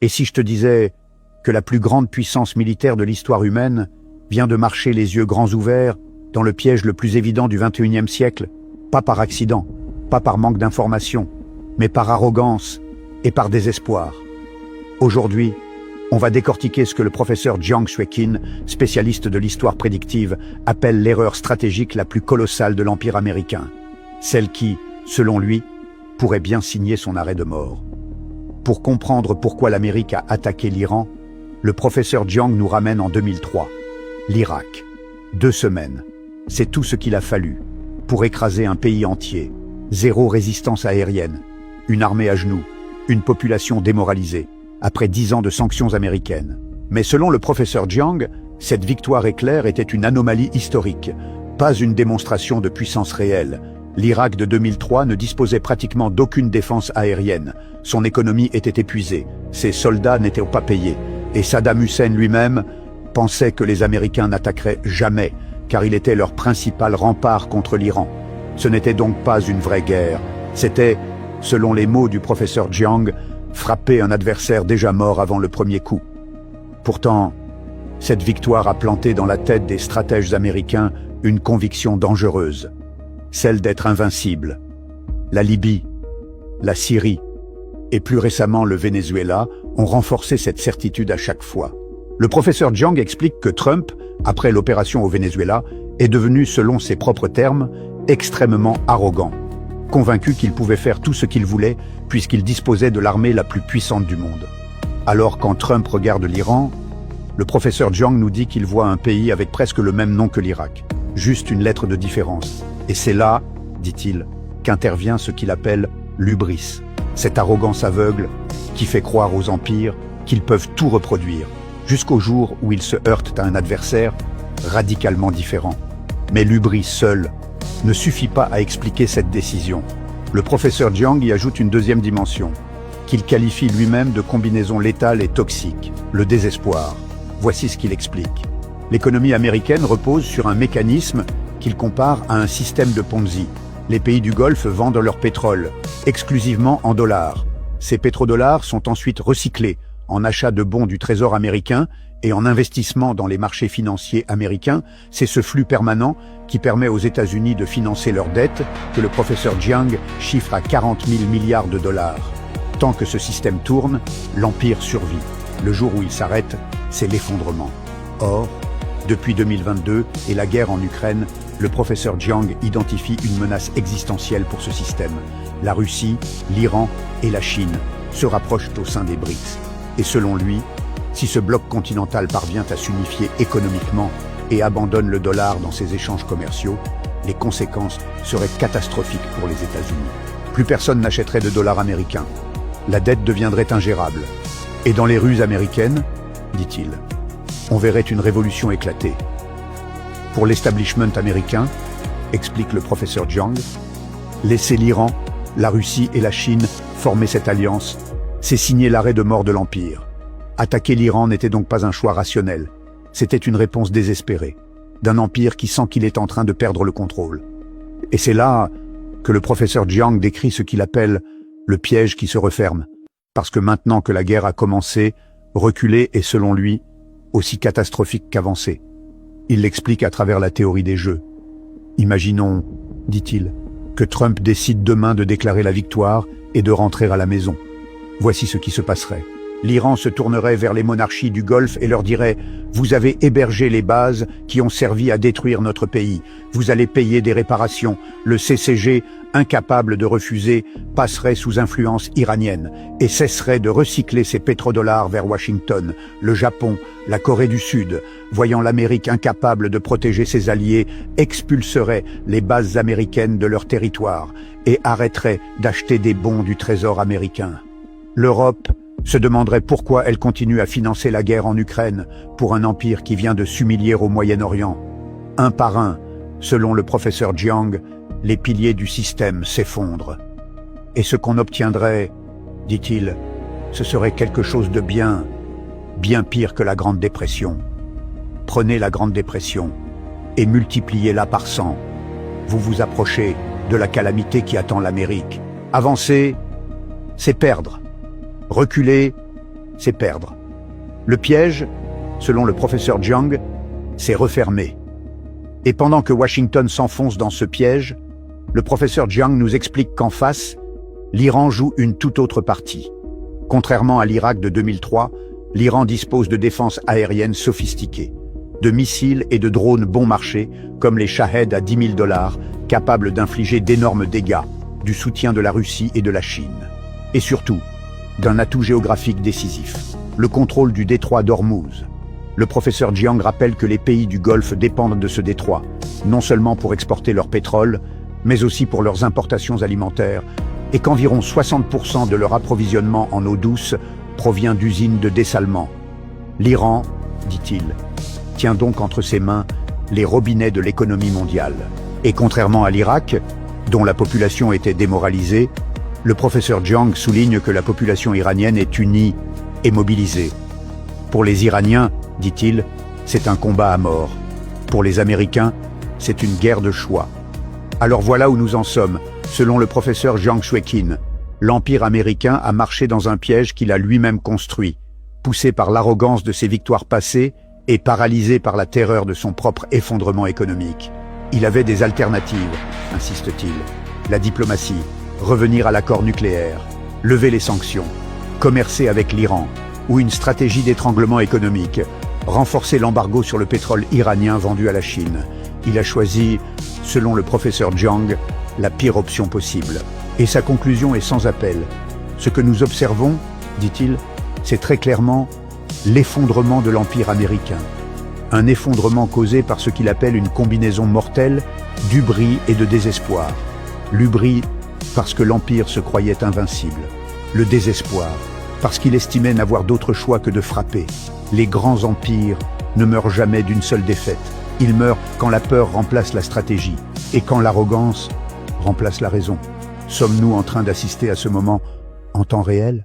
Et si je te disais que la plus grande puissance militaire de l'histoire humaine vient de marcher les yeux grands ouverts dans le piège le plus évident du XXIe siècle, pas par accident, pas par manque d'information, mais par arrogance et par désespoir. Aujourd'hui, on va décortiquer ce que le professeur Jiang Xueqin, spécialiste de l'histoire prédictive, appelle l'erreur stratégique la plus colossale de l'Empire américain. Celle qui, selon lui, pourrait bien signer son arrêt de mort. Pour comprendre pourquoi l'Amérique a attaqué l'Iran, le professeur Jiang nous ramène en 2003. L'Irak. 2 semaines. C'est tout ce qu'il a fallu pour écraser un pays entier. 0 résistance aérienne, une armée à genoux, une population démoralisée, après 10 ans de sanctions américaines. Mais selon le professeur Jiang, cette victoire éclair était une anomalie historique, pas une démonstration de puissance réelle. L'Irak de 2003 ne disposait pratiquement d'aucune défense aérienne. Son économie était épuisée, ses soldats n'étaient pas payés, et Saddam Hussein lui-même pensait que les Américains n'attaqueraient jamais, car il était leur principal rempart contre l'Iran. Ce n'était donc pas une vraie guerre, c'était, selon les mots du professeur Jiang, frapper un adversaire déjà mort avant le premier coup. Pourtant, cette victoire a planté dans la tête des stratèges américains une conviction dangereuse, celle d'être invincible. La Libye, la Syrie et plus récemment le Venezuela ont renforcé cette certitude à chaque fois. Le professeur Jiang explique que Trump, après l'opération au Venezuela, est devenu, selon ses propres termes, extrêmement arrogant, convaincu qu'il pouvait faire tout ce qu'il voulait puisqu'il disposait de l'armée la plus puissante du monde. Alors quand Trump regarde l'Iran, le professeur Jiang nous dit qu'il voit un pays avec presque le même nom que l'Irak, juste une lettre de différence. Et c'est là, dit-il, qu'intervient ce qu'il appelle l'hubris, cette arrogance aveugle qui fait croire aux empires qu'ils peuvent tout reproduire, jusqu'au jour où ils se heurtent à un adversaire radicalement différent. Mais l'hubris seul ne suffit pas à expliquer cette décision. Le professeur Jiang y ajoute une deuxième dimension, qu'il qualifie lui-même de combinaison létale et toxique, le désespoir. Voici ce qu'il explique. L'économie américaine repose sur un mécanisme qu'il compare à un système de Ponzi. Les pays du Golfe vendent leur pétrole, exclusivement en dollars. Ces pétrodollars sont ensuite recyclés en achat de bons du Trésor américain et en investissement dans les marchés financiers américains. C'est ce flux permanent qui permet aux États-Unis de financer leurs dettes que le professeur Jiang chiffre à 40 000 milliards de dollars. Tant que ce système tourne, l'Empire survit. Le jour où il s'arrête, c'est l'effondrement. Or, depuis 2022 et la guerre en Ukraine, le professeur Jiang identifie une menace existentielle pour ce système. La Russie, l'Iran et la Chine se rapprochent au sein des BRICS. Et selon lui, si ce bloc continental parvient à s'unifier économiquement et abandonne le dollar dans ses échanges commerciaux, les conséquences seraient catastrophiques pour les États-Unis. Plus personne n'achèterait de dollars américains. La dette deviendrait ingérable. Et dans les rues américaines, dit-il, on verrait une révolution éclater. Pour l'establishment américain, explique le professeur Jiang, laisser l'Iran, la Russie et la Chine former cette alliance, c'est signer l'arrêt de mort de l'Empire. Attaquer l'Iran n'était donc pas un choix rationnel, c'était une réponse désespérée, d'un empire qui sent qu'il est en train de perdre le contrôle. Et c'est là que le professeur Jiang décrit ce qu'il appelle le piège qui se referme, parce que maintenant que la guerre a commencé, reculer est selon lui aussi catastrophique qu'avancer. Il l'explique à travers la théorie des jeux. Imaginons, dit-il, que Trump décide demain de déclarer la victoire et de rentrer à la maison. Voici ce qui se passerait. L'Iran se tournerait vers les monarchies du Golfe et leur dirait « Vous avez hébergé les bases qui ont servi à détruire notre pays. Vous allez payer des réparations. » Le CCG, incapable de refuser, passerait sous influence iranienne et cesserait de recycler ses pétrodollars vers Washington. Le Japon, la Corée du Sud, voyant l'Amérique incapable de protéger ses alliés, expulserait les bases américaines de leur territoire et arrêterait d'acheter des bons du Trésor américain. L'Europe se demanderait pourquoi elle continue à financer la guerre en Ukraine pour un empire qui vient de s'humilier au Moyen-Orient. Un par un, selon le professeur Jiang, les piliers du système s'effondrent. Et ce qu'on obtiendrait, dit-il, ce serait quelque chose de bien pire que la Grande Dépression. Prenez la Grande Dépression et multipliez-la par 100. Vous vous approchez de la calamité qui attend l'Amérique. Avancer, c'est perdre. Reculer, c'est perdre. Le piège, selon le professeur Jiang, c'est refermer. Et pendant que Washington s'enfonce dans ce piège, le professeur Jiang nous explique qu'en face, l'Iran joue une toute autre partie. Contrairement à l'Irak de 2003, l'Iran dispose de défenses aériennes sophistiquées, de missiles et de drones bon marché, comme les Shahed à 10 000 $, capables d'infliger d'énormes dégâts, du soutien de la Russie et de la Chine. Et surtout, d'un atout géographique décisif, le contrôle du détroit d'Ormuz. Le professeur Jiang rappelle que les pays du Golfe dépendent de ce détroit, non seulement pour exporter leur pétrole, mais aussi pour leurs importations alimentaires, et qu'environ 60% de leur approvisionnement en eau douce provient d'usines de dessalement. L'Iran, dit-il, tient donc entre ses mains les robinets de l'économie mondiale. Et contrairement à l'Irak, dont la population était démoralisée, le professeur Jiang souligne que la population iranienne est unie et mobilisée. Pour les Iraniens, dit-il, c'est un combat à mort. Pour les Américains, c'est une guerre de choix. Alors voilà où nous en sommes, selon le professeur Jiang Shueqin. L'Empire américain a marché dans un piège qu'il a lui-même construit, poussé par l'arrogance de ses victoires passées et paralysé par la terreur de son propre effondrement économique. Il avait des alternatives, insiste-t-il. La diplomatie, revenir à l'accord nucléaire, lever les sanctions, commercer avec l'Iran, ou une stratégie d'étranglement économique, renforcer l'embargo sur le pétrole iranien vendu à la Chine. Il a choisi, selon le professeur Jiang, la pire option possible. Et sa conclusion est sans appel. Ce que nous observons, dit-il, c'est très clairement l'effondrement de l'Empire américain. Un effondrement causé par ce qu'il appelle une combinaison mortelle d'hubris et de désespoir. L'hubris parce que l'Empire se croyait invincible. Le désespoir parce qu'il estimait n'avoir d'autre choix que de frapper. Les grands empires ne meurent jamais d'une seule défaite. Ils meurent quand la peur remplace la stratégie et quand l'arrogance remplace la raison. Sommes-nous en train d'assister à ce moment en temps réel ?